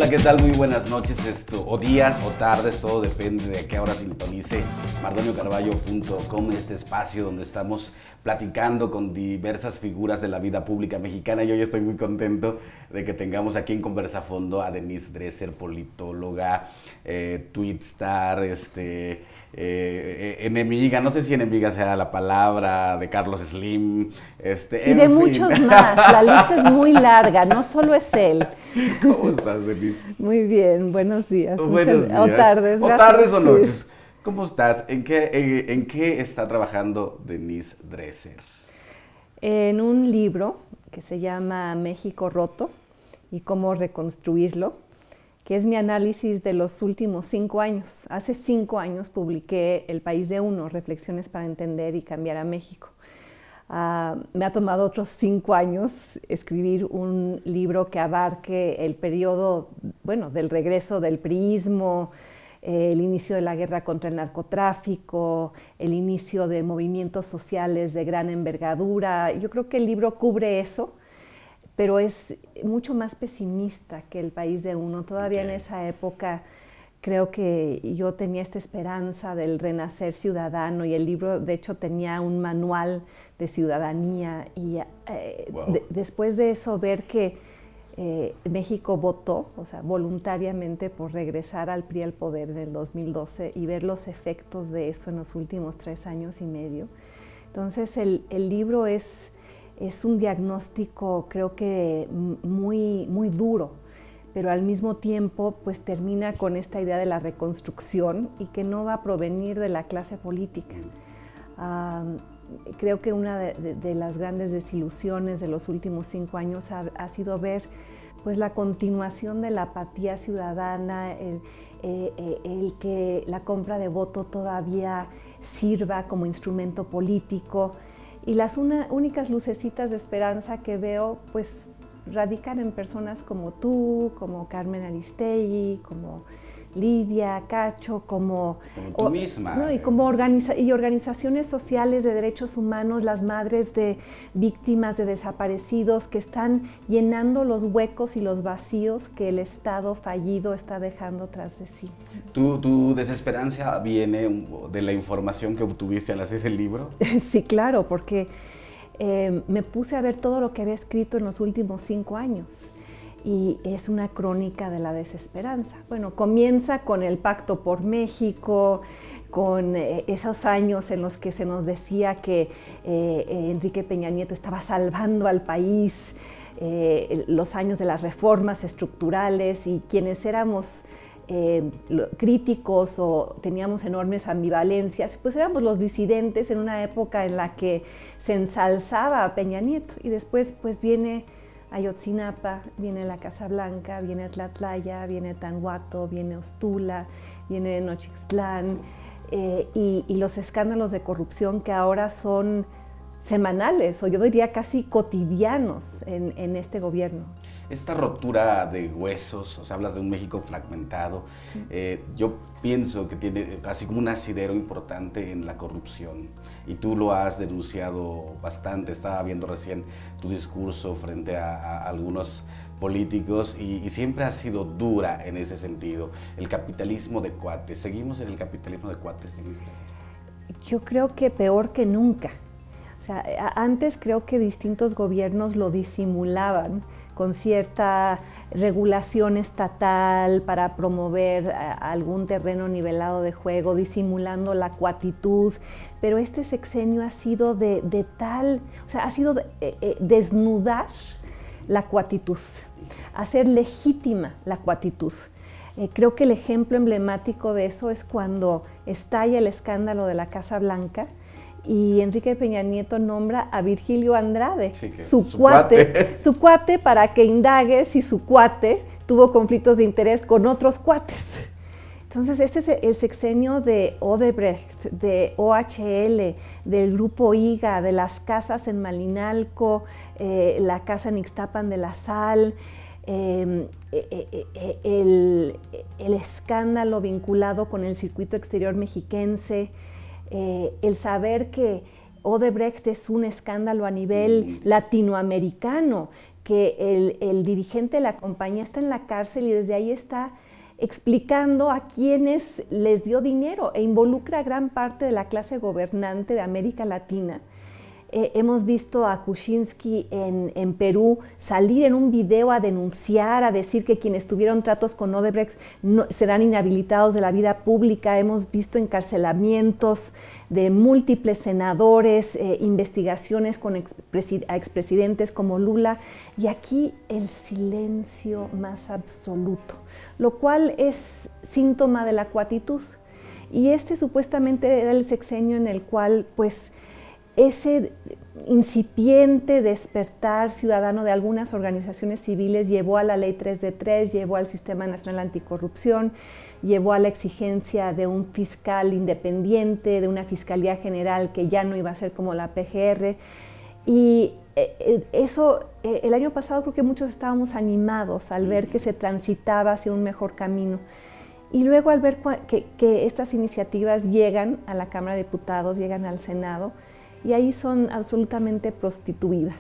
Hola, ¿qué tal? Muy buenas noches, o días o tardes, todo depende de a qué hora sintonice mardoniocarballo.com, este espacio donde estamos platicando con diversas figuras de la vida pública mexicana. Y hoy estoy muy contento de que tengamos aquí en Conversa Fondo a Denise Dresser, politóloga, tweetstar, enemiga, no sé si enemiga sea la palabra, de Carlos Slim, y de muchos más. La lista es muy larga, no solo es él. ¿Cómo estás, Denise? Muy bien, buenos días. Buenos días. O tardes. O tardes o noches. Sí. ¿Cómo estás? ¿En qué está trabajando Denise Dresser? En un libro que se llama México Roto y cómo reconstruirlo, que es mi análisis de los últimos 5 años. Hace 5 años publiqué El País de Uno, Reflexiones para Entender y Cambiar a México. Me ha tomado otros 5 años escribir un libro que abarque el periodo, del regreso del priismo, el inicio de la guerra contra el narcotráfico, el inicio de movimientos sociales de gran envergadura. Yo creo que el libro cubre eso, pero es mucho más pesimista que El País de Uno. Todavía en esa época creo que yo tenía esta esperanza del renacer ciudadano, y el libro de hecho tenía un manual de ciudadanía, y después de eso ver que México votó, voluntariamente, por regresar al PRI al poder en el 2012 y ver los efectos de eso en los últimos 3 años y medio. Entonces el libro es un diagnóstico, creo que muy, muy duro, pero al mismo tiempo pues termina con esta idea de la reconstrucción, y que no va a provenir de la clase política. Creo que una de las grandes desilusiones de los últimos 5 años ha sido ver pues la continuación de la apatía ciudadana, el que la compra de voto todavía sirva como instrumento político, y las únicas lucecitas de esperanza que veo pues radican en personas como tú, como Carmen Aristegui, como Lidia Cacho, como tú misma. ¿no? Y como organizaciones sociales de derechos humanos, las madres de víctimas de desaparecidos, que están llenando los huecos y los vacíos que el Estado fallido está dejando tras de sí. ¿Tu desesperanza viene de la información que obtuviste al hacer el libro? Sí, claro, porque me puse a ver todo lo que había escrito en los últimos 5 años. Y es una crónica de la desesperanza. Bueno, comienza con el Pacto por México, con esos años en los que se nos decía que Enrique Peña Nieto estaba salvando al país, los años de las reformas estructurales, y quienes éramos críticos o teníamos enormes ambivalencias, pues éramos los disidentes en una época en la que se ensalzaba a Peña Nieto. Y después pues viene Ayotzinapa, viene la Casa Blanca, viene Tlatlaya, viene Tanhuato, viene Ostula, viene Nochixtlán, y los escándalos de corrupción que ahora son semanales, o yo diría casi cotidianos en este gobierno. Esta rotura de huesos, hablas de un México fragmentado, sí. Yo pienso que tiene casi como un asidero importante en la corrupción, y tú lo has denunciado bastante. Estaba viendo recién tu discurso frente a algunos políticos, y siempre has sido dura en ese sentido. El capitalismo de cuates, ¿seguimos en el capitalismo de cuates, Denise Dresser? Yo creo que peor que nunca. Antes creo que distintos gobiernos lo disimulaban con cierta regulación estatal para promover algún terreno nivelado de juego, disimulando la cuatitud, pero este sexenio ha sido ha sido desnudar la cuatitud, hacer legítima la cuatitud. Creo que el ejemplo emblemático de eso es cuando estalla el escándalo de la Casa Blanca, y Enrique Peña Nieto nombra a Virgilio Andrade, sí, su cuate, para que indague si su cuate tuvo conflictos de interés con otros cuates. Entonces, este es el sexenio de Odebrecht, de OHL, del Grupo IGA, de las casas en Malinalco, la casa en Ixtapan de la Sal, el escándalo vinculado con el circuito exterior mexiquense, el saber que Odebrecht es un escándalo a nivel latinoamericano, que el dirigente de la compañía está en la cárcel y desde ahí está explicando a quienes les dio dinero e involucra a gran parte de la clase gobernante de América Latina. Hemos visto a Kuczynski en Perú salir en un video a denunciar, a decir que quienes tuvieron tratos con Odebrecht serán inhabilitados de la vida pública. Hemos visto encarcelamientos de múltiples senadores, investigaciones con expresidentes como Lula, y aquí el silencio más absoluto, lo cual es síntoma de la cuatitud. Y este supuestamente era el sexenio en el cual, pues, ese incipiente despertar ciudadano de algunas organizaciones civiles llevó a la Ley 3 de 3, llevó al Sistema Nacional Anticorrupción, llevó a la exigencia de un fiscal independiente, de una Fiscalía General que ya no iba a ser como la PGR. Y eso, el año pasado creo que muchos estábamos animados al ver que se transitaba hacia un mejor camino. Y luego al ver que estas iniciativas llegan a la Cámara de Diputados, llegan al Senado, y ahí son absolutamente prostituidas,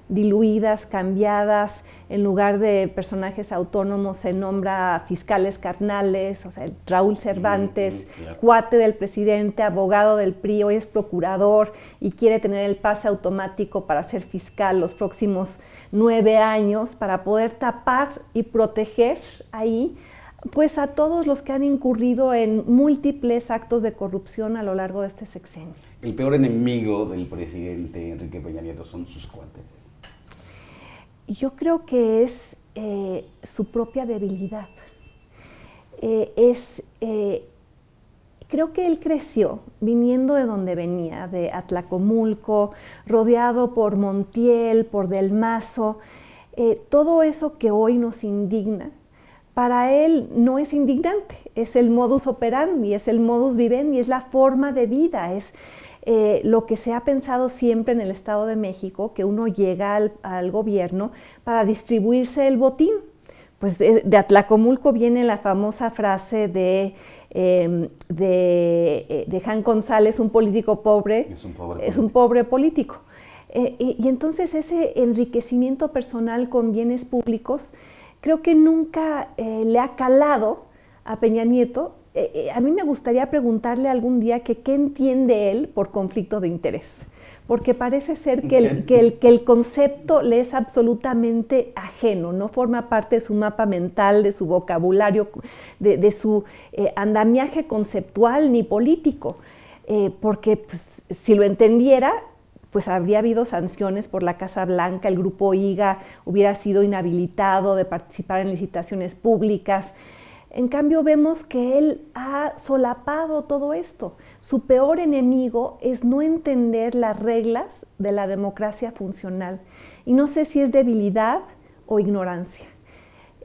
diluidas, cambiadas. En lugar de personajes autónomos se nombra fiscales carnales, o sea, Raúl Cervantes, cuate del presidente, abogado del PRI, hoy es procurador y quiere tener el pase automático para ser fiscal los próximos 9 años para poder tapar y proteger ahí pues a todos los que han incurrido en múltiples actos de corrupción a lo largo de este sexenio. El peor enemigo del presidente Enrique Peña Nieto son sus cuates. Yo creo que es su propia debilidad. Creo que él creció viniendo de donde venía, de Atlacomulco, rodeado por Montiel, por Del Mazo, todo eso que hoy nos indigna. Para él no es indignante, es el modus operandi, es el modus vivendi, es la forma de vida, es lo que se ha pensado siempre en el Estado de México, que uno llega al gobierno para distribuirse el botín. Pues de Atlacomulco viene la famosa frase de Jan González, un político pobre es un pobre político. Y entonces ese enriquecimiento personal con bienes públicos creo que nunca le ha calado a Peña Nieto. A mí me gustaría preguntarle algún día que qué entiende él por conflicto de interés, porque parece ser que el concepto le es absolutamente ajeno, no forma parte de su mapa mental, de su vocabulario, de su andamiaje conceptual ni político, porque pues, si lo entendiera, pues habría habido sanciones por la Casa Blanca, el Grupo IGA hubiera sido inhabilitado de participar en licitaciones públicas. En cambio, vemos que él ha solapado todo esto. Su peor enemigo es no entender las reglas de la democracia funcional. Y no sé si es debilidad o ignorancia.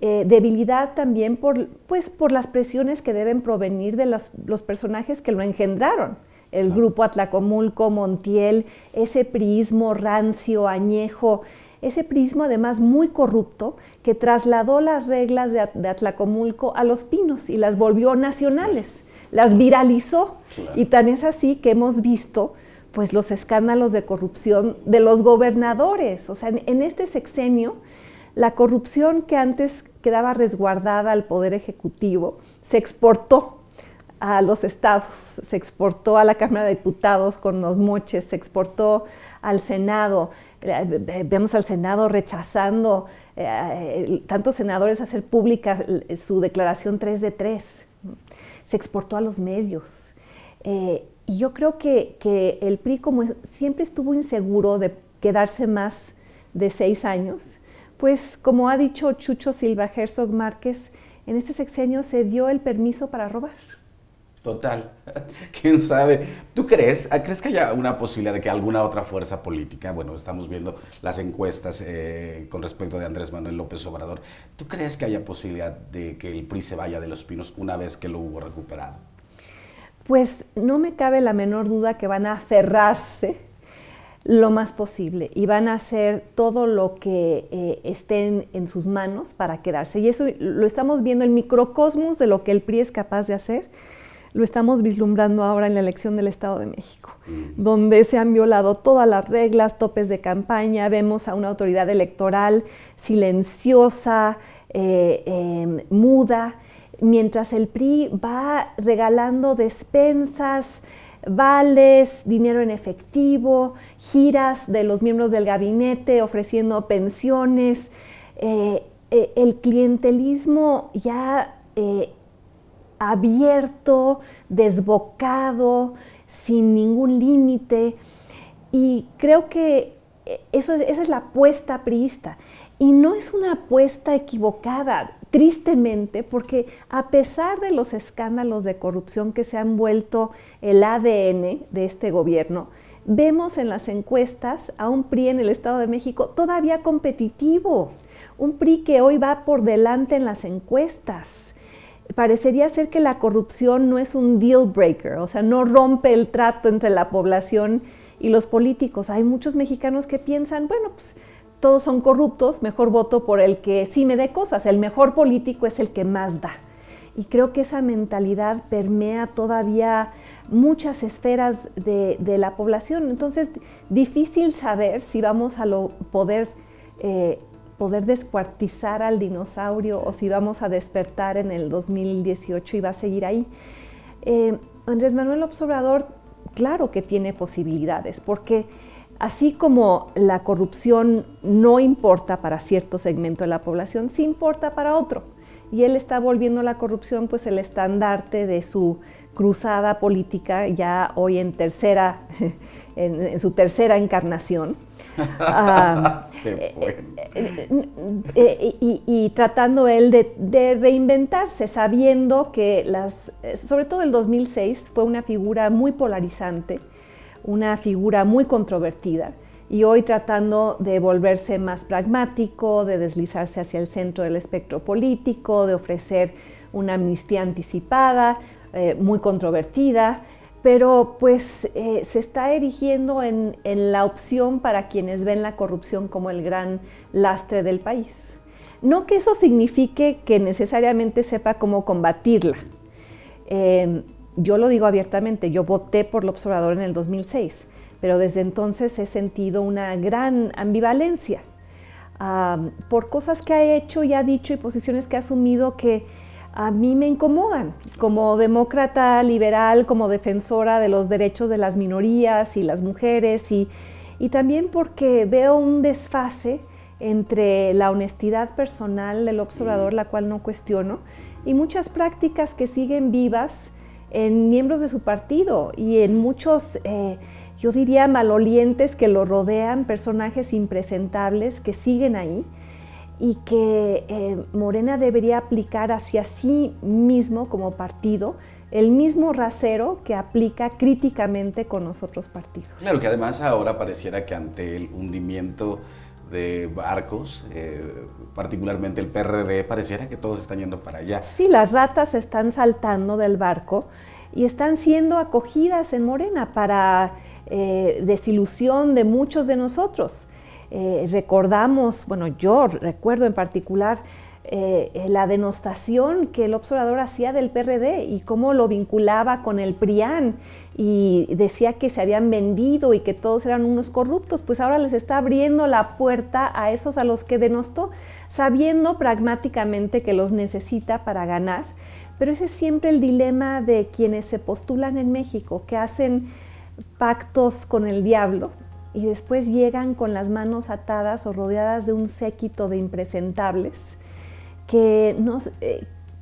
Debilidad también por las presiones que deben provenir de los personajes que lo engendraron. El Grupo Atlacomulco, Montiel, ese priismo rancio, añejo, ese priismo además muy corrupto que trasladó las reglas de Atlacomulco a Los Pinos y las volvió nacionales, las viralizó. Claro. Y tan es así que hemos visto pues, los escándalos de corrupción de los gobernadores. O sea, en este sexenio, la corrupción que antes quedaba resguardada al Poder Ejecutivo se exportó a los estados, se exportó a la Cámara de Diputados con los moches, se exportó al Senado. Vemos al Senado rechazando, tantos senadores hacer pública su declaración 3 de 3. Se exportó a los medios. Y yo creo que el PRI, como siempre estuvo inseguro de quedarse más de 6 años, pues como ha dicho Chucho Silva Herzog Márquez, en este sexenio se dio el permiso para robar. Total. ¿Quién sabe? ¿Tú crees que haya una posibilidad de que alguna otra fuerza política, bueno, estamos viendo las encuestas con respecto de Andrés Manuel López Obrador, ¿tú crees que haya posibilidad de que el PRI se vaya de Los Pinos una vez que lo hubo recuperado? Pues no me cabe la menor duda que van a aferrarse lo más posible y van a hacer todo lo que esté en sus manos para quedarse. Y eso lo estamos viendo, el microcosmos de lo que el PRI es capaz de hacer. lo estamos vislumbrando ahora en la elección del Estado de México, donde se han violado todas las reglas, topes de campaña, vemos a una autoridad electoral silenciosa, muda, mientras el PRI va regalando despensas, vales, dinero en efectivo, giras de los miembros del gabinete ofreciendo pensiones, el clientelismo ya abierto, desbocado, sin ningún límite, y creo que esa es la apuesta priista, y no es una apuesta equivocada, tristemente, porque a pesar de los escándalos de corrupción que se han vuelto el ADN de este gobierno, vemos en las encuestas a un PRI en el Estado de México todavía competitivo, un PRI que hoy va por delante en las encuestas. Parecería ser que la corrupción no es un deal breaker, o sea, no rompe el trato entre la población y los políticos. Hay muchos mexicanos que piensan, bueno, pues todos son corruptos, mejor voto por el que sí me dé cosas, el mejor político es el que más da. Y creo que esa mentalidad permea todavía muchas esferas de la población. Entonces, difícil saber si vamos a poder descuartizar al dinosaurio o si vamos a despertar en el 2018 y va a seguir ahí. Andrés Manuel López Obrador, claro que tiene posibilidades, porque así como la corrupción no importa para cierto segmento de la población, sí importa para otro. Y él está volviendo la corrupción pues el estandarte de su cruzada política, ya hoy en su tercera encarnación. Y tratando él de reinventarse, sabiendo que sobre todo el 2006 fue una figura muy polarizante, una figura muy controvertida, y hoy tratando de volverse más pragmático, de deslizarse hacia el centro del espectro político, de ofrecer una amnistía anticipada, muy controvertida, pero pues se está erigiendo en la opción para quienes ven la corrupción como el gran lastre del país. No que eso signifique que necesariamente sepa cómo combatirla. Yo lo digo abiertamente, yo voté por López Obrador en el 2006, pero desde entonces he sentido una gran ambivalencia por cosas que ha hecho y ha dicho y posiciones que ha asumido que a mí me incomodan, como demócrata liberal, como defensora de los derechos de las minorías y las mujeres, y también porque veo un desfase entre la honestidad personal del López Obrador, la cual no cuestiono, y muchas prácticas que siguen vivas en miembros de su partido y en muchos, yo diría, malolientes que lo rodean, personajes impresentables que siguen ahí, y que Morena debería aplicar hacia sí mismo como partido el mismo rasero que aplica críticamente con los otros partidos. Claro, que además ahora pareciera que ante el hundimiento de barcos, particularmente el PRD, pareciera que todos están yendo para allá. Sí, las ratas están saltando del barco y están siendo acogidas en Morena para desilusión de muchos de nosotros. Recordamos, bueno, yo recuerdo en particular la denostación que el López Obrador hacía del PRD y cómo lo vinculaba con el PRIAN y decía que se habían vendido y que todos eran unos corruptos. Pues ahora les está abriendo la puerta a esos a los que denostó, sabiendo pragmáticamente que los necesita para ganar. Pero ese es siempre el dilema de quienes se postulan en México, que hacen pactos con el diablo y después llegan con las manos atadas o rodeadas de un séquito de impresentables que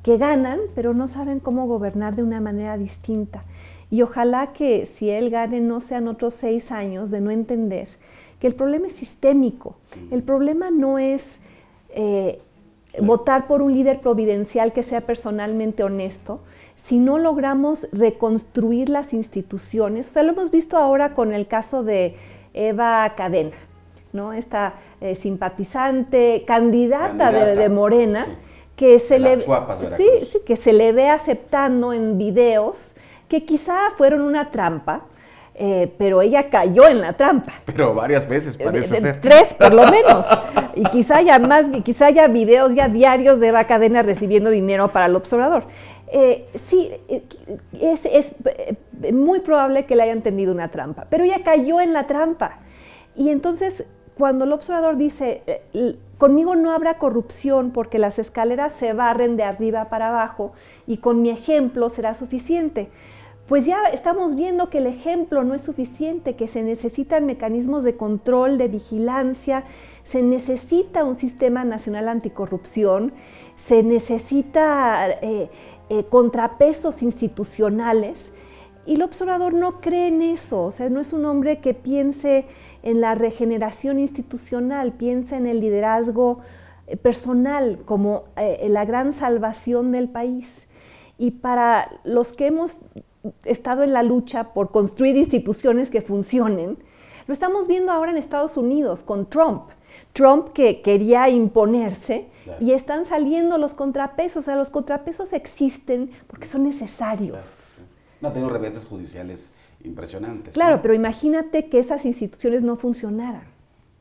ganan, pero no saben cómo gobernar de una manera distinta. Y ojalá que si él gane no sean otros 6 años de no entender que el problema es sistémico. El problema no es votar por un líder providencial que sea personalmente honesto, si no logramos reconstruir las instituciones. O sea, lo hemos visto ahora con el caso de Eva Cadena, ¿no? Esta simpatizante, candidata de Morena, sí, que se le ve aceptando en videos que quizá fueron una trampa, pero ella cayó en la trampa. Pero varias veces parece ser. 3 por lo menos. Y quizá haya más, quizá haya videos ya diarios de Eva Cadena recibiendo dinero para el López Obrador. Sí, es muy probable que le hayan tendido una trampa, pero ella cayó en la trampa. Y entonces, cuando el observador dice, conmigo no habrá corrupción porque las escaleras se barren de arriba para abajo y con mi ejemplo será suficiente, pues ya estamos viendo que el ejemplo no es suficiente, que se necesitan mecanismos de control, de vigilancia, se necesita un sistema nacional anticorrupción, se necesita contrapesos institucionales, y el observador no cree en eso. O sea, no es un hombre que piense en la regeneración institucional, piensa en el liderazgo personal como la gran salvación del país. Y para los que hemos estado en la lucha por construir instituciones que funcionen, lo estamos viendo ahora en Estados Unidos con Trump. Trump que quería imponerse, claro, y están saliendo los contrapesos. O sea, los contrapesos existen porque son necesarios. Claro. No, tengo reveses judiciales impresionantes. Claro, ¿no? Pero imagínate que esas instituciones no funcionaran.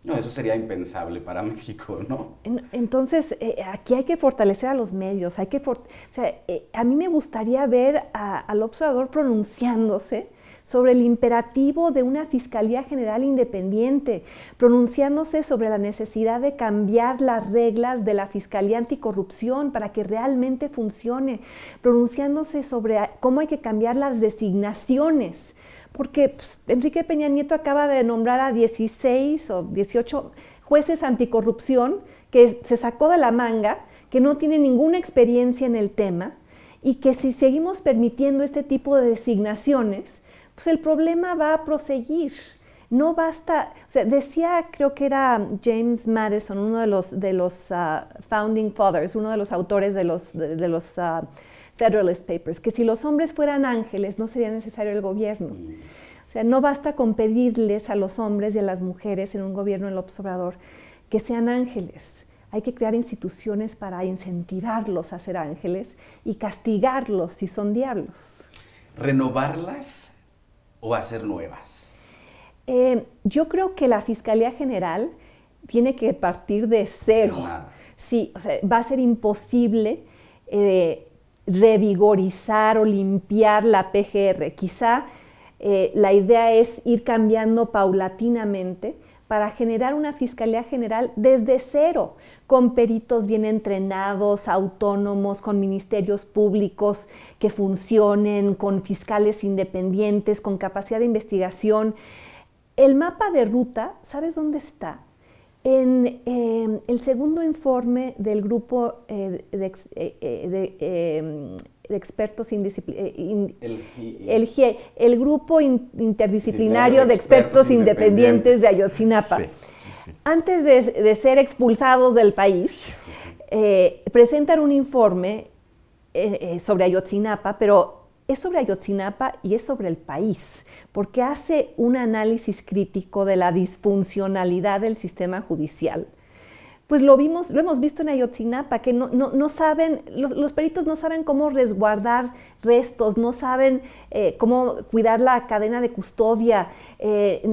No, eso sería impensable para México, ¿no? Entonces, aquí hay que fortalecer a los medios. A mí me gustaría ver al observador pronunciándose sobre el imperativo de una Fiscalía General independiente, pronunciándose sobre la necesidad de cambiar las reglas de la Fiscalía Anticorrupción para que realmente funcione, pronunciándose sobre cómo hay que cambiar las designaciones, porque Enrique Peña Nieto acaba de nombrar a 16 o 18 jueces anticorrupción que se sacó de la manga, que no tienen ninguna experiencia en el tema, y que si seguimos permitiendo este tipo de designaciones, pues el problema va a proseguir. No basta, o sea, decía, creo que era James Madison, uno de los Founding Fathers, uno de los autores de los Federalist Papers, que si los hombres fueran ángeles no sería necesario el gobierno. O sea, no basta con pedirles a los hombres y a las mujeres en un gobierno, en el observador, que sean ángeles. Hay que crear instituciones para incentivarlos a ser ángeles y castigarlos si son diablos. ¿Renovarlas o hacer nuevas? Yo creo que la Fiscalía General tiene que partir de cero. Sí, o sea, va a ser imposible revigorizar o limpiar la PGR. Quizá la idea es ir cambiando paulatinamente para generar una Fiscalía General desde cero, con peritos bien entrenados, autónomos, con ministerios públicos que funcionen, con fiscales independientes, con capacidad de investigación. El mapa de ruta, ¿sabes dónde está? En el segundo informe del grupo de expertos el grupo interdisciplinario de expertos independientes de Ayotzinapa. Sí. Antes de ser expulsados del país, presentan un informe sobre Ayotzinapa, pero es sobre Ayotzinapa y es sobre el país, porque hace un análisis crítico de la disfuncionalidad del sistema judicial. Pues lo hemos visto en Ayotzinapa, que no saben, los peritos no saben cómo resguardar restos, no saben cómo cuidar la cadena de custodia,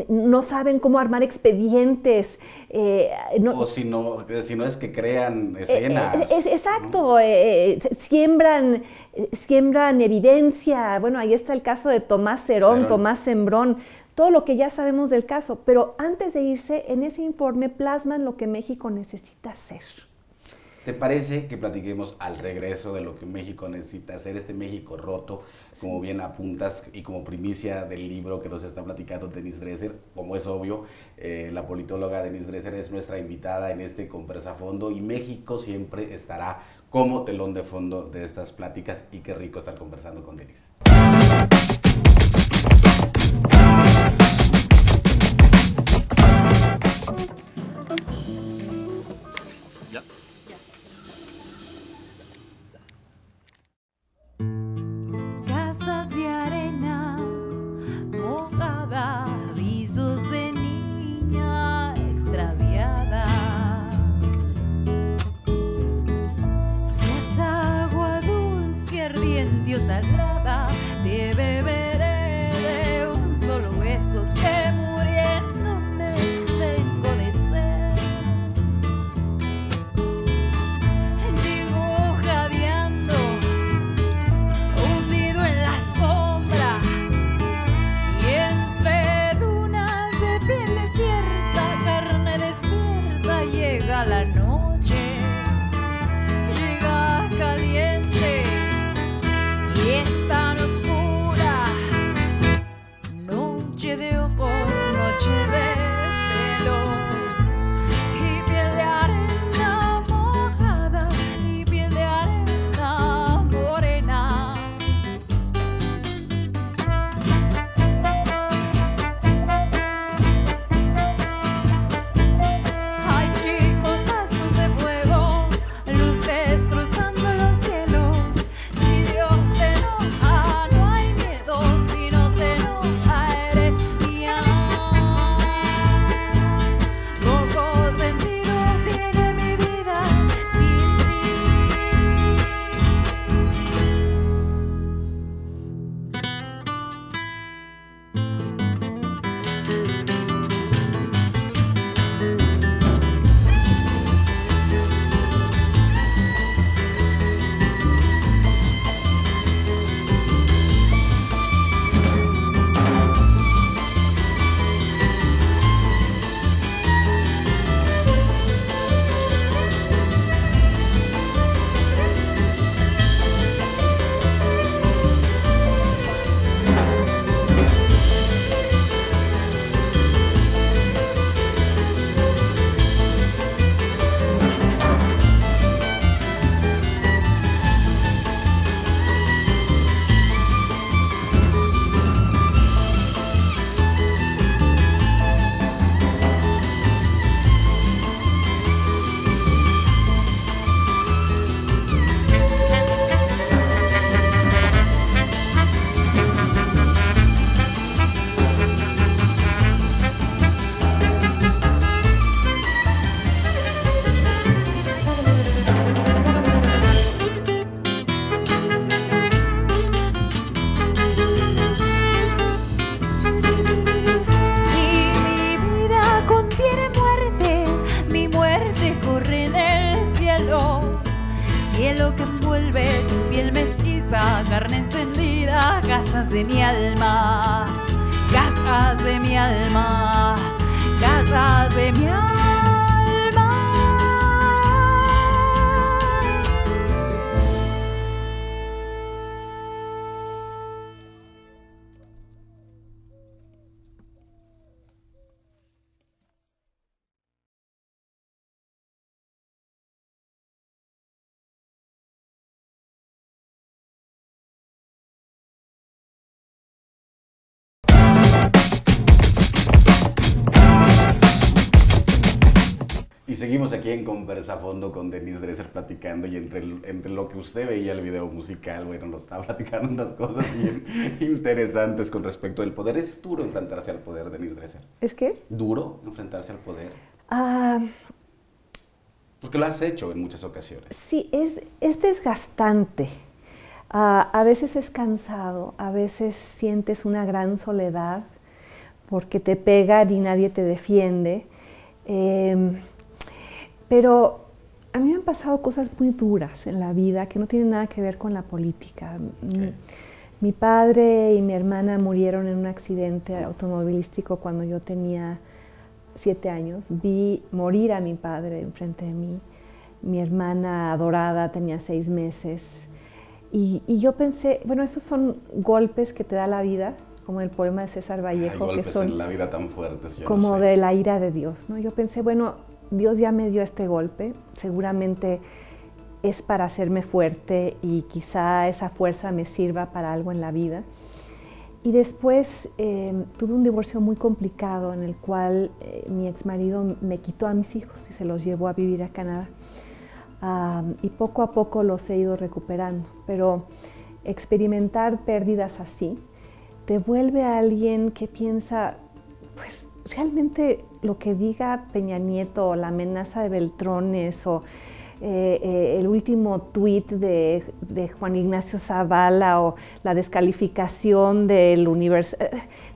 no saben cómo armar expedientes. O si no es que crean escenas. Exacto, ¿no? Siembran evidencia. Bueno, ahí está el caso de Tomás Cerón. Tomás Sembrón. Todo lo que ya sabemos del caso, pero antes de irse, en ese informe plasman lo que México necesita hacer. ¿Te parece que platiquemos al regreso de lo que México necesita hacer, este México roto, como bien apuntas, y como primicia del libro que nos está platicando Denise Dresser? Como es obvio, la politóloga Denise Dresser es nuestra invitada en este Conversafondo, y México siempre estará como telón de fondo de estas pláticas, y qué rico estar conversando con Denise. Casas de arena mojada, avisos de niña extraviada. Si es agua dulce, ardiente o salada, te beberé de un solo beso, que muriéndome vengo de casa, carne encendida, casas de mi alma, casas de mi alma, casas de mi alma. Y seguimos aquí en Conversa a Fondo con Denise Dresser platicando, y entre lo que usted veía el video musical, bueno, nos está platicando unas cosas bien interesantes con respecto al poder. ¿Es duro enfrentarse al poder, Denise Dresser? ¿Es qué? ¿Duro enfrentarse al poder? Ah, Porque lo has hecho en muchas ocasiones. sí, es desgastante. A veces es cansado, a veces sientes una gran soledad porque te pegan y nadie te defiende. Pero a mí me han pasado cosas muy duras en la vida que no tienen nada que ver con la política. Okay. Mi padre y mi hermana murieron en un accidente automovilístico cuando yo tenía 7 años. Vi morir a mi padre enfrente de mí. Mi hermana adorada tenía 6 meses. Y yo pensé, bueno, esos son golpes que te da la vida, como el poema de César Vallejo. Hay golpes que son en la vida tan fuertes, yo como no sé. de la ira de Dios, ¿no? Yo pensé, bueno, Dios ya me dio este golpe, seguramente es para hacerme fuerte y quizá esa fuerza me sirva para algo en la vida. Y después tuve un divorcio muy complicado en el cual mi exmarido me quitó a mis hijos y se los llevó a vivir a Canadá. Y poco a poco los he ido recuperando, pero experimentar pérdidas así te vuelve a alguien que piensa, pues realmente lo que diga Peña Nieto o la amenaza de Beltrones o el último tuit de Juan Ignacio Zavala o la descalificación del universo,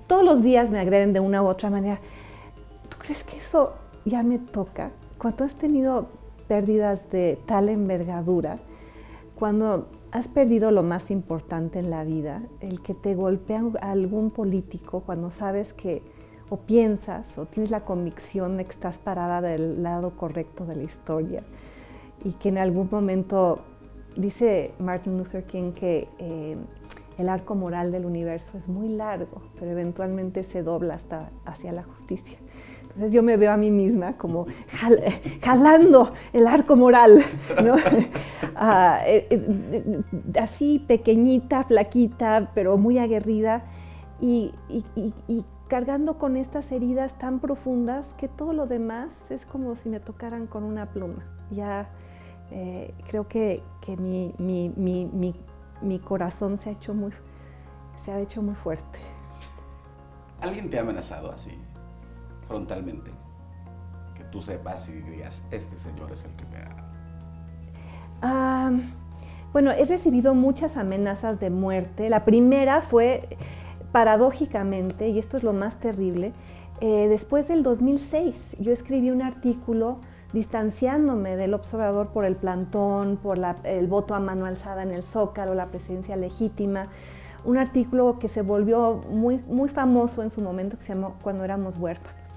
todos los días me agreden de una u otra manera. ¿Tú crees que eso ya me toca? Cuando has tenido pérdidas de tal envergadura, cuando has perdido lo más importante en la vida, el que te golpea algún político cuando sabes que o piensas o tienes la convicción de que estás parada del lado correcto de la historia y que en algún momento, dice Martin Luther King, que el arco moral del universo es muy largo, pero eventualmente se dobla hasta hacia la justicia. Entonces yo me veo a mí misma como jalando el arco moral, ¿no? Así pequeñita, flaquita, pero muy aguerrida y cargando con estas heridas tan profundas que todo lo demás es como si me tocaran con una pluma. Ya creo que mi corazón se ha hecho muy fuerte. ¿Alguien te ha amenazado así, frontalmente? Que tú sepas y dirías, este señor es el que me ha... Bueno, he recibido muchas amenazas de muerte. La primera fue, paradójicamente, y esto es lo más terrible, después del 2006, yo escribí un artículo distanciándome del observador por el plantón, por el voto a mano alzada en el Zócalo, la presidencia legítima, un artículo que se volvió muy, muy famoso en su momento, que se llamó Cuando éramos huérfanos.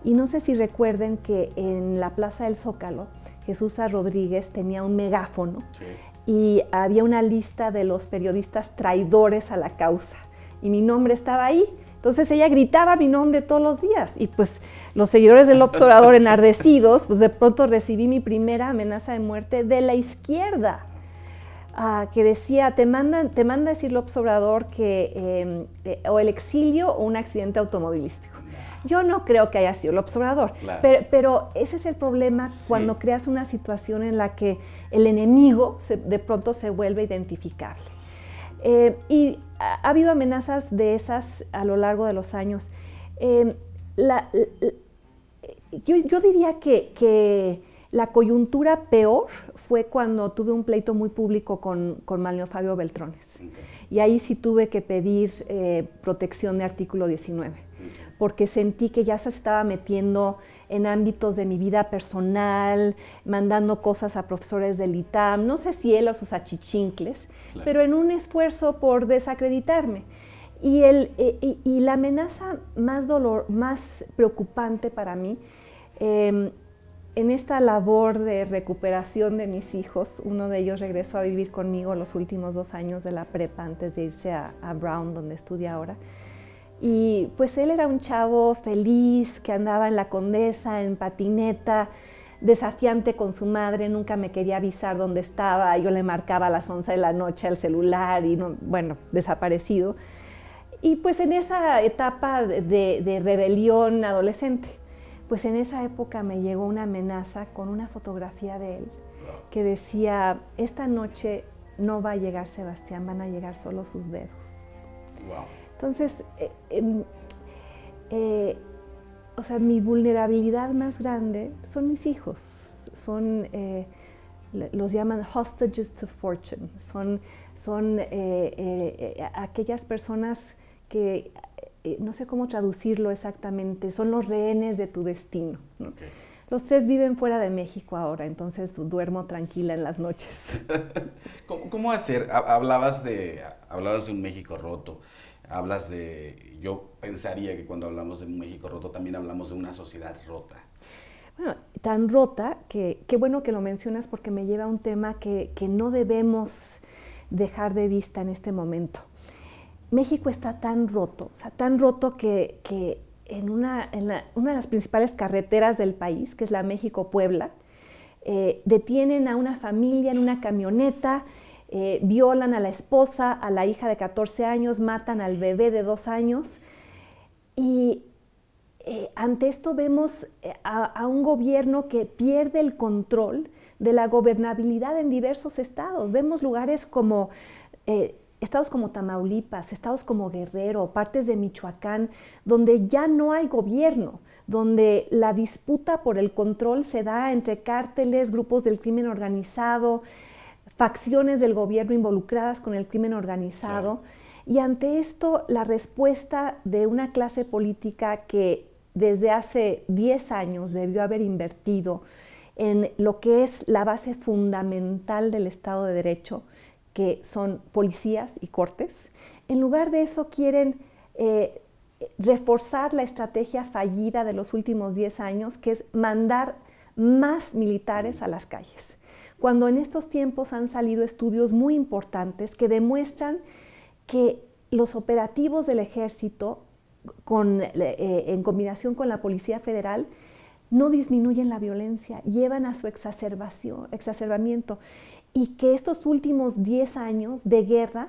Y no sé si recuerden que en la Plaza del Zócalo, Jesús A. Rodríguez tenía un megáfono, sí, y había una lista de los periodistas traidores a la causa, y mi nombre estaba ahí. Entonces ella gritaba mi nombre todos los días y pues los seguidores del Observador enardecidos, pues de pronto recibí mi primera amenaza de muerte de la izquierda, que decía, te manda a decir el Observador que o el exilio o un accidente automovilístico. Yo no creo que haya sido el Observador, claro, pero ese es el problema, sí, cuando creas una situación en la que el enemigo de pronto se vuelve identificable. Y ha habido amenazas de esas a lo largo de los años. Yo diría que la coyuntura peor fue cuando tuve un pleito muy público con Manlio Fabio Beltrones. Okay. Y ahí sí tuve que pedir protección de artículo 19. Okay. porque sentí que ya se estaba metiendo en ámbitos de mi vida personal, mandando cosas a profesores del ITAM, no sé si él o sus achichincles, claro, pero en un esfuerzo por desacreditarme. Y la amenaza más preocupante para mí, en esta labor de recuperación de mis hijos, uno de ellos regresó a vivir conmigo los últimos 2 años de la prepa antes de irse a Brown, donde estudia ahora. Y pues él era un chavo feliz, que andaba en la Condesa, en patineta, desafiante con su madre, nunca me quería avisar dónde estaba, yo le marcaba a las 11 de la noche al celular y no, bueno, desaparecido. Y pues en esa etapa de rebelión adolescente, pues en esa época me llegó una amenaza con una fotografía de él que decía, esta noche no va a llegar Sebastián, van a llegar solo sus dedos. Wow. Entonces, o sea, mi vulnerabilidad más grande son mis hijos, son, los llaman hostages to fortune, son aquellas personas que, no sé cómo traducirlo exactamente, son los rehenes de tu destino, ¿no? Okay. Los 3 viven fuera de México ahora, entonces duermo tranquila en las noches. ¿Cómo hacer? Hablabas de un México roto. Hablas yo pensaría que cuando hablamos de un México roto también hablamos de una sociedad rota. Bueno, tan rota que qué bueno que lo mencionas porque me lleva a un tema que no debemos dejar de vista en este momento. México está tan roto, o sea, tan roto que en una de las principales carreteras del país, que es la México-Puebla, detienen a una familia en una camioneta, violan a la esposa, a la hija de 14 años, matan al bebé de 2 años y ante esto vemos a un gobierno que pierde el control de la gobernabilidad en diversos estados. Vemos lugares como estados como Tamaulipas, estados como Guerrero, partes de Michoacán, donde ya no hay gobierno, donde la disputa por el control se da entre cárteles, grupos del crimen organizado, facciones del gobierno involucradas con el crimen organizado. Claro. Y ante esto, la respuesta de una clase política que desde hace 10 años debió haber invertido en lo que es la base fundamental del Estado de Derecho, que son policías y cortes, en lugar de eso quieren reforzar la estrategia fallida de los últimos 10 años, que es mandar más militares a las calles. Cuando en estos tiempos han salido estudios muy importantes que demuestran que los operativos del ejército, en combinación con la Policía Federal, no disminuyen la violencia, llevan a su exacerbamiento, y que estos últimos 10 años de guerra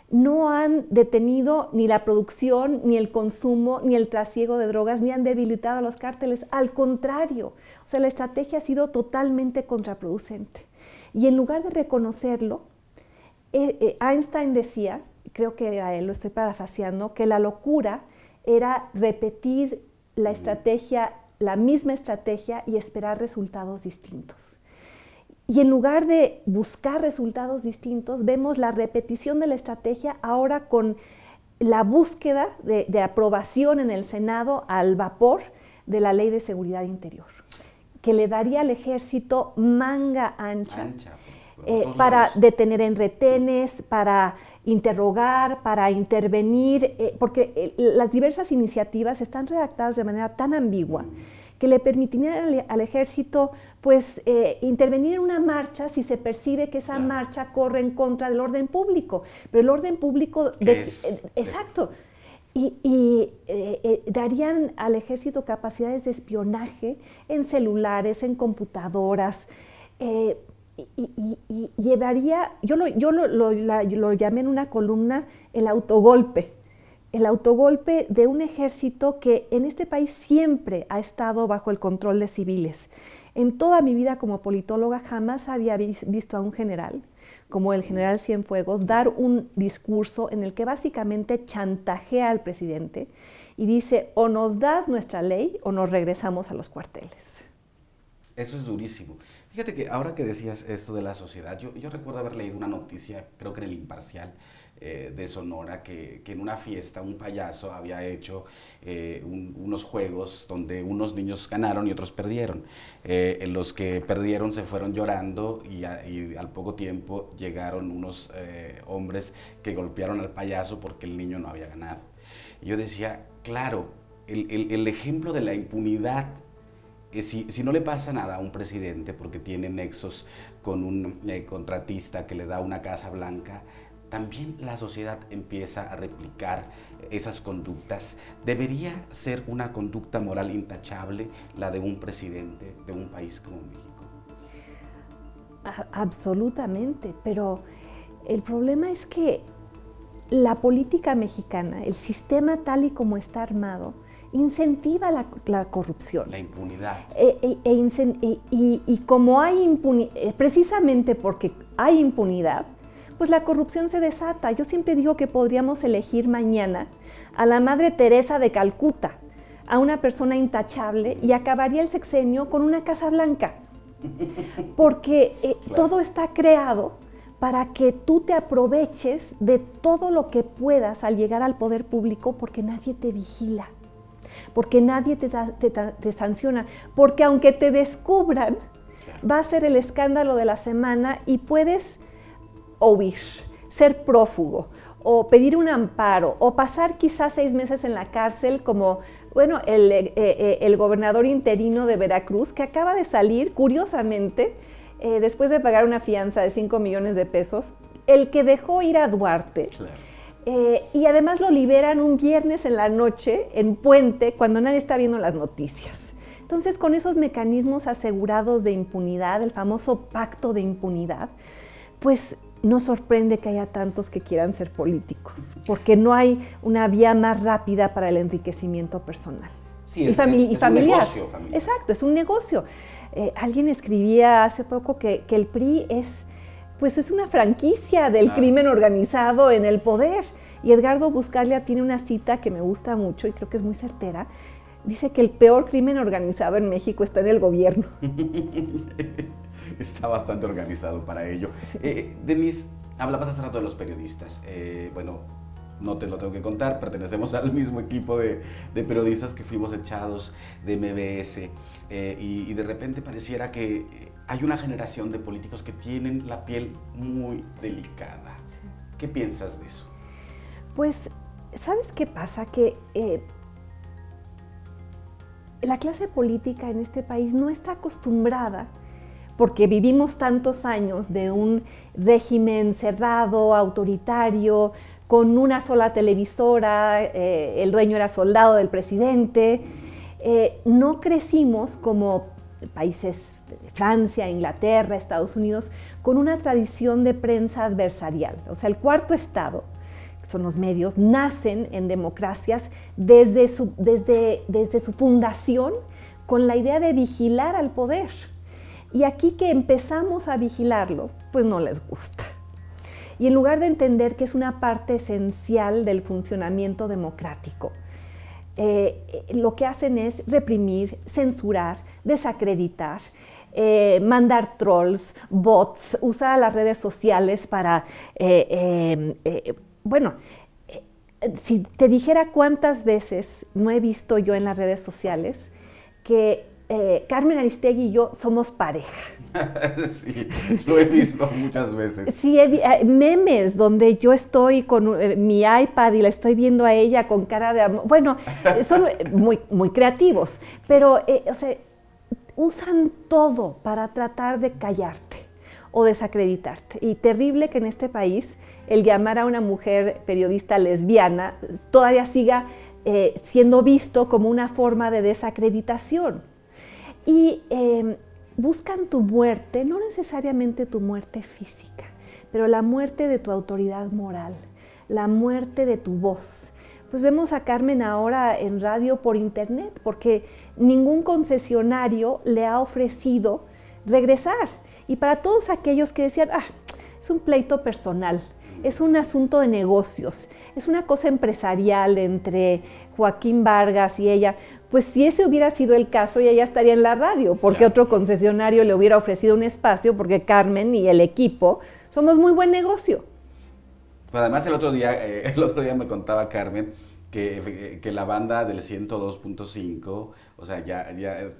no han detenido ni la producción, ni el consumo, ni el trasiego de drogas, ni han debilitado a los cárteles. Al contrario, o sea, la estrategia ha sido totalmente contraproducente. Y en lugar de reconocerlo, Einstein decía, creo que a él lo estoy parafraseando, que la locura era repetir la estrategia, la misma estrategia y esperar resultados distintos. Y en lugar de buscar resultados distintos, vemos la repetición de la estrategia ahora con la búsqueda de aprobación en el Senado al vapor de la Ley de Seguridad Interior, que le daría al ejército manga ancha para detener en retenes, para interrogar, para intervenir, porque las diversas iniciativas están redactadas de manera tan ambigua que le permitirían al ejército pues, intervenir en una marcha si se percibe que esa marcha corre en contra del orden público. Pero el orden público... exacto. Y darían al ejército capacidades de espionaje en celulares, en computadoras, y llevaría, yo lo llamé en una columna el autogolpe de un ejército que en este país siempre ha estado bajo el control de civiles. En toda mi vida como politóloga jamás había visto a un general, como el general Cienfuegos, dar un discurso en el que básicamente chantajea al presidente y dice, o nos das nuestra ley o nos regresamos a los cuarteles. Eso es durísimo. Fíjate que ahora que decías esto de la sociedad, yo recuerdo haber leído una noticia, creo que en el Imparcial, de Sonora, que en una fiesta un payaso había hecho unos juegos donde unos niños ganaron y otros perdieron. En los que perdieron se fueron llorando y al poco tiempo llegaron unos hombres que golpearon al payaso porque el niño no había ganado. Y yo decía, claro, el ejemplo de la impunidad, si no le pasa nada a un presidente porque tiene nexos con un contratista que le da una Casa Blanca, también la sociedad empieza a replicar esas conductas. ¿Debería ser una conducta moral intachable la de un presidente de un país como México? Absolutamente, pero el problema es que la política mexicana, el sistema tal y como está armado, incentiva la corrupción. La impunidad. Y como hay impunidad, precisamente porque hay impunidad, pues la corrupción se desata. Yo siempre digo que podríamos elegir mañana a la Madre Teresa de Calcuta, a una persona intachable, y acabaría el sexenio con una Casa Blanca. Porque claro, todo está creado para que tú te aproveches de todo lo que puedas al llegar al poder público, porque nadie te vigila, porque nadie te sanciona, porque aunque te descubran, va a ser el escándalo de la semana y puedes o huir, ser prófugo, o pedir un amparo, o pasar quizás 6 meses en la cárcel, como bueno, el gobernador interino de Veracruz, que acaba de salir, curiosamente, después de pagar una fianza de 5 millones de pesos, el que dejó ir a Duarte. Claro. Y además lo liberan un viernes en la noche, en puente, cuando nadie está viendo las noticias. Entonces, con esos mecanismos asegurados de impunidad, el famoso pacto de impunidad, pues no sorprende que haya tantos que quieran ser políticos, porque no hay una vía más rápida para el enriquecimiento personal. Sí, es familiar. Un negocio familiar. Exacto, es un negocio. Alguien escribía hace poco que el PRI es una franquicia del crimen organizado en el poder. Y Edgardo Buscaglia tiene una cita que me gusta mucho y creo que es muy certera. Dice que el peor crimen organizado en México está en el gobierno. Está bastante organizado para ello. Sí. Denise, hablabas hace rato de los periodistas. Bueno, no te lo tengo que contar, pertenecemos al mismo equipo de periodistas que fuimos echados de MBS y de repente pareciera que hay una generación de políticos que tienen la piel muy delicada. Sí. ¿Qué piensas de eso? Pues, ¿sabes qué pasa? Que la clase política en este país no está acostumbrada, porque vivimos tantos años de un régimen cerrado, autoritario, con una sola televisora, el dueño era soldado del presidente. No crecimos como países de Francia, Inglaterra, Estados Unidos, con una tradición de prensa adversarial. O sea, el cuarto estado, que son los medios, nacen en democracias desde su fundación con la idea de vigilar al poder. Y aquí que empezamos a vigilarlo, pues no les gusta. Y en lugar de entender que es una parte esencial del funcionamiento democrático, lo que hacen es reprimir, censurar, desacreditar, mandar trolls, bots, usar las redes sociales para, si te dijera cuántas veces no he visto yo en las redes sociales que Carmen Aristegui y yo somos pareja. Sí, lo he visto muchas veces. Sí, memes donde yo estoy con mi iPad y la estoy viendo a ella con cara de amor. Bueno, son muy creativos, pero o sea, usan todo para tratar de callarte o desacreditarte. Y terrible que en este país el llamar a una mujer periodista lesbiana todavía siga siendo visto como una forma de desacreditación. Y buscan tu muerte, no necesariamente tu muerte física, pero la muerte de tu autoridad moral, la muerte de tu voz. Pues vemos a Carmen ahora en radio por internet, porque ningún concesionario le ha ofrecido regresar. Y para todos aquellos que decían, es un pleito personal, es un asunto de negocios, es una cosa empresarial entre Joaquín Vargas y ella, pues si ese hubiera sido el caso, ella ya estaría en la radio, porque Claro. otro concesionario le hubiera ofrecido un espacio, porque Carmen y el equipo somos muy buen negocio. Pero además el otro día me contaba Carmen que la banda del 102.5, o sea, ya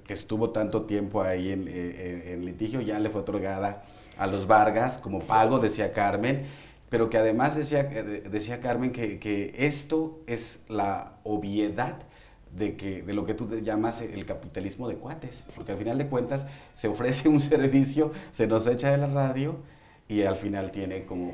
que estuvo tanto tiempo ahí en litigio, ya le fue otorgada a los Vargas como pago, decía Carmen, pero que además decía Carmen que esto es la obviedad de lo que tú llamas el capitalismo de cuates, porque al final de cuentas se ofrece un servicio, se nos echa de la radio y al final tiene como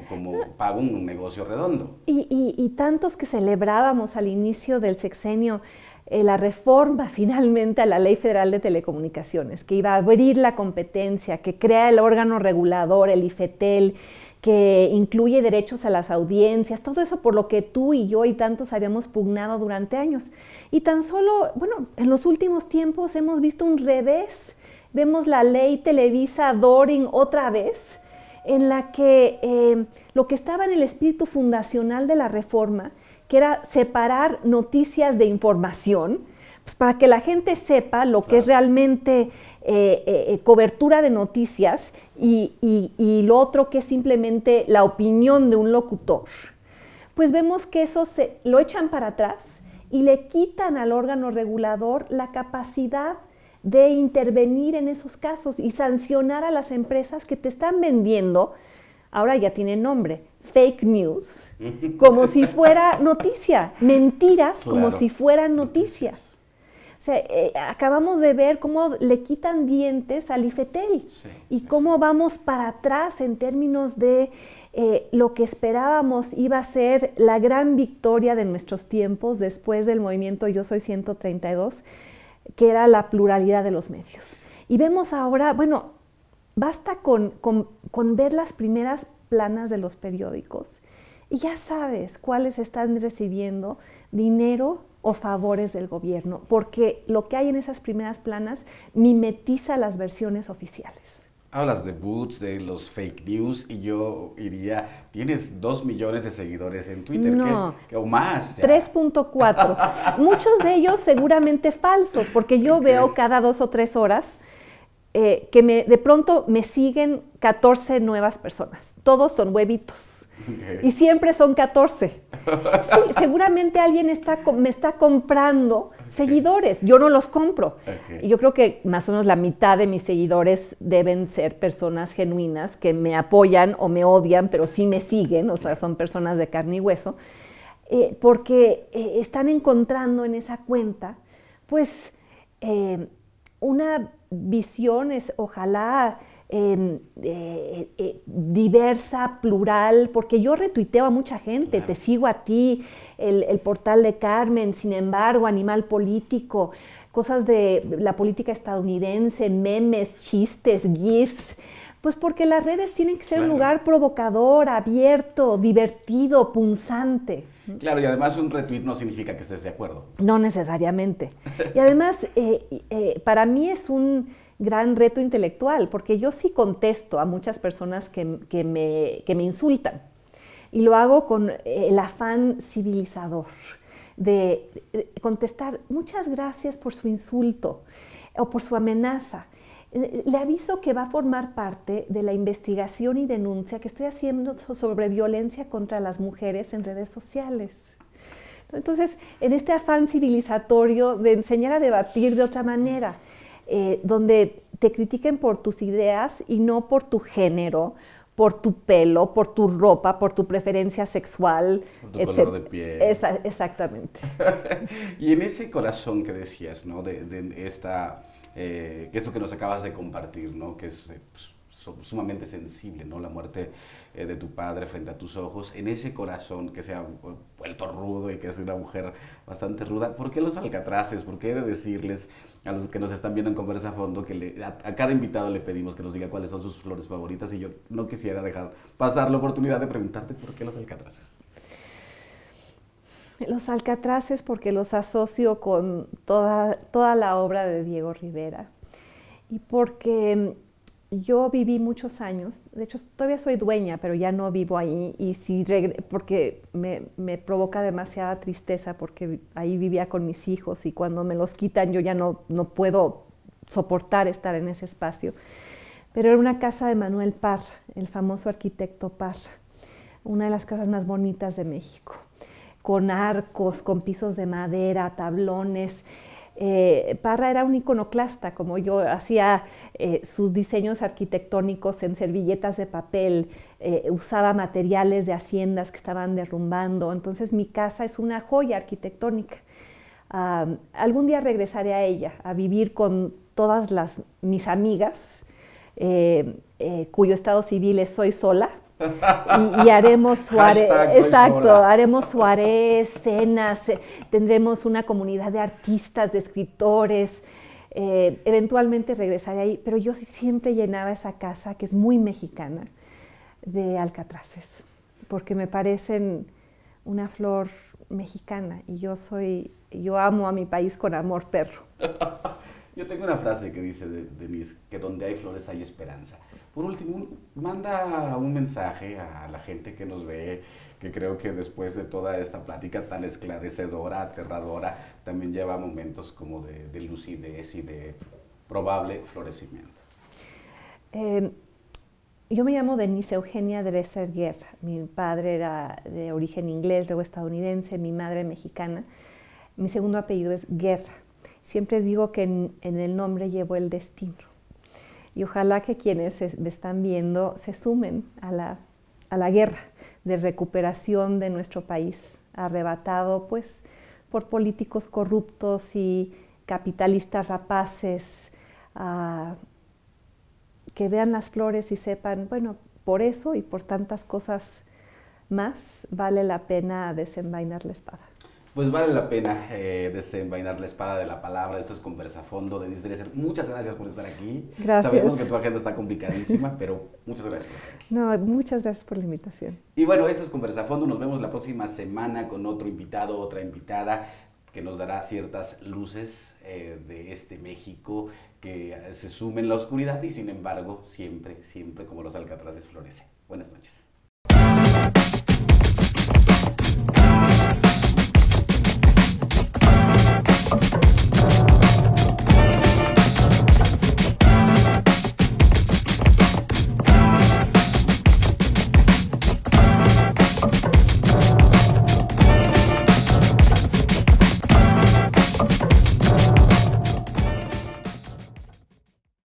pago un negocio redondo. Y tantos que celebrábamos al inicio del sexenio la reforma finalmente a la Ley Federal de Telecomunicaciones, que iba a abrir la competencia, que crea el órgano regulador, el IFETEL, que incluye derechos a las audiencias, todo eso por lo que tú y yo y tantos habíamos pugnado durante años. Y tan solo, bueno, en los últimos tiempos hemos visto un revés. Vemos la ley Televisa Doring otra vez, en la que lo que estaba en el espíritu fundacional de la reforma, que era separar noticias de información, pues para que la gente sepa lo que es realmente cobertura de noticias y lo otro que es simplemente la opinión de un locutor. Pues vemos que eso lo echan para atrás y le quitan al órgano regulador la capacidad de intervenir en esos casos y sancionar a las empresas que te están vendiendo, ahora ya tiene nombre, fake news, como si fuera noticia, mentiras como si fueran noticias. O sea, acabamos de ver cómo le quitan dientes al IFETEL y cómo vamos para atrás en términos de lo que esperábamos iba a ser la gran victoria de nuestros tiempos después del movimiento Yo Soy 132, que era la pluralidad de los medios. Y vemos ahora, bueno, basta con ver las primeras planas de los periódicos y ya sabes cuáles están recibiendo dinero o favores del gobierno, porque lo que hay en esas primeras planas mimetiza las versiones oficiales. Hablas de bots, de los fake news, y yo iría, tienes 2 millones de seguidores en Twitter, no, o más. 3.4. Muchos de ellos seguramente falsos, porque yo veo cada 2 o 3 horas que de pronto me siguen 14 nuevas personas. Todos son huevitos. Y siempre son 14. Sí, seguramente alguien me está comprando seguidores. Yo no los compro. Y yo creo que más o menos la mitad de mis seguidores deben ser personas genuinas que me apoyan o me odian, pero sí me siguen, o sea, son personas de carne y hueso, porque están encontrando en esa cuenta, pues, una visión, ojalá, diversa, plural, porque yo retuiteo a mucha gente, te sigo a ti, el portal de Carmen, Sin embargo, Animal Político, cosas de la política estadounidense, memes, chistes, GIFs, pues porque las redes tienen que ser un lugar provocador, abierto, divertido, punzante. Claro, y además un retweet no significa que estés de acuerdo. No necesariamente. Y además, para mí es un gran reto intelectual, porque yo sí contesto a muchas personas que me insultan, y lo hago con el afán civilizador de contestar, muchas gracias por su insulto o por su amenaza. Le aviso que va a formar parte de la investigación y denuncia que estoy haciendo sobre violencia contra las mujeres en redes sociales. Entonces, en este afán civilizatorio de enseñar a debatir de otra manera, donde te critiquen por tus ideas y no por tu género, por tu pelo, por tu ropa, por tu preferencia sexual, por tu color de piel. Exactamente. Y en ese corazón que decías, ¿no? De esto que nos acabas de compartir, ¿no? Que es sumamente sensible, ¿no? La muerte de tu padre frente a tus ojos, en ese corazón que se ha vuelto rudo y que es una mujer bastante ruda, ¿por qué los alcatraces? ¿Por qué he de decirles a los que nos están viendo en Conversa a Fondo que a cada invitado le pedimos que nos diga cuáles son sus flores favoritas? Y yo no quisiera dejar pasar la oportunidad de preguntarte por qué los alcatraces. Los alcatraces porque los asocio con toda la obra de Diego Rivera y porque yo viví muchos años, de hecho todavía soy dueña, pero ya no vivo ahí, y si porque me provoca demasiada tristeza, porque ahí vivía con mis hijos y cuando me los quitan yo ya no puedo soportar estar en ese espacio. Pero era una casa de Manuel Parra, el famoso arquitecto Parra, una de las casas más bonitas de México, con arcos, con pisos de madera, tablones. Parra era un iconoclasta, como yo, hacía sus diseños arquitectónicos en servilletas de papel, usaba materiales de haciendas que estaban derrumbando, entonces mi casa es una joya arquitectónica. Algún día regresaré a ella, a vivir con todas mis amigas, cuyo estado civil es soy sola, y haremos soirée, exacto, haremos soirée, cenas, tendremos una comunidad de artistas, de escritores, eventualmente regresaré ahí, pero yo siempre llenaba esa casa, que es muy mexicana, de alcatraces, porque me parecen una flor mexicana, y yo amo a mi país con amor perro. Yo tengo una frase que dice Denise, que donde hay flores hay esperanza. Por último, manda un mensaje a la gente que nos ve, que creo que después de toda esta plática tan esclarecedora, aterradora, también lleva momentos como de lucidez y de probable florecimiento. Yo me llamo Denise Eugenia Dresser Guerra. Mi padre era de origen inglés, luego estadounidense, mi madre mexicana. Mi segundo apellido es Guerra. Siempre digo que en el nombre llevo el destino. Y ojalá que quienes me están viendo se sumen a la guerra de recuperación de nuestro país, arrebatado pues por políticos corruptos y capitalistas rapaces, que vean las flores y sepan, bueno, por eso y por tantas cosas más vale la pena desenvainar la espada. Pues vale la pena desenvainar la espada de la palabra. Esto es Conversafondo. Denise Dresser, muchas gracias por estar aquí. Gracias. Sabemos que tu agenda está complicadísima, pero muchas gracias por estar aquí. No, muchas gracias por la invitación. Y bueno, esto es Conversafondo. Nos vemos la próxima semana con otro invitado, otra invitada, que nos dará ciertas luces de este México que se sume en la oscuridad y sin embargo siempre, siempre como los alcatraces florece. Buenas noches.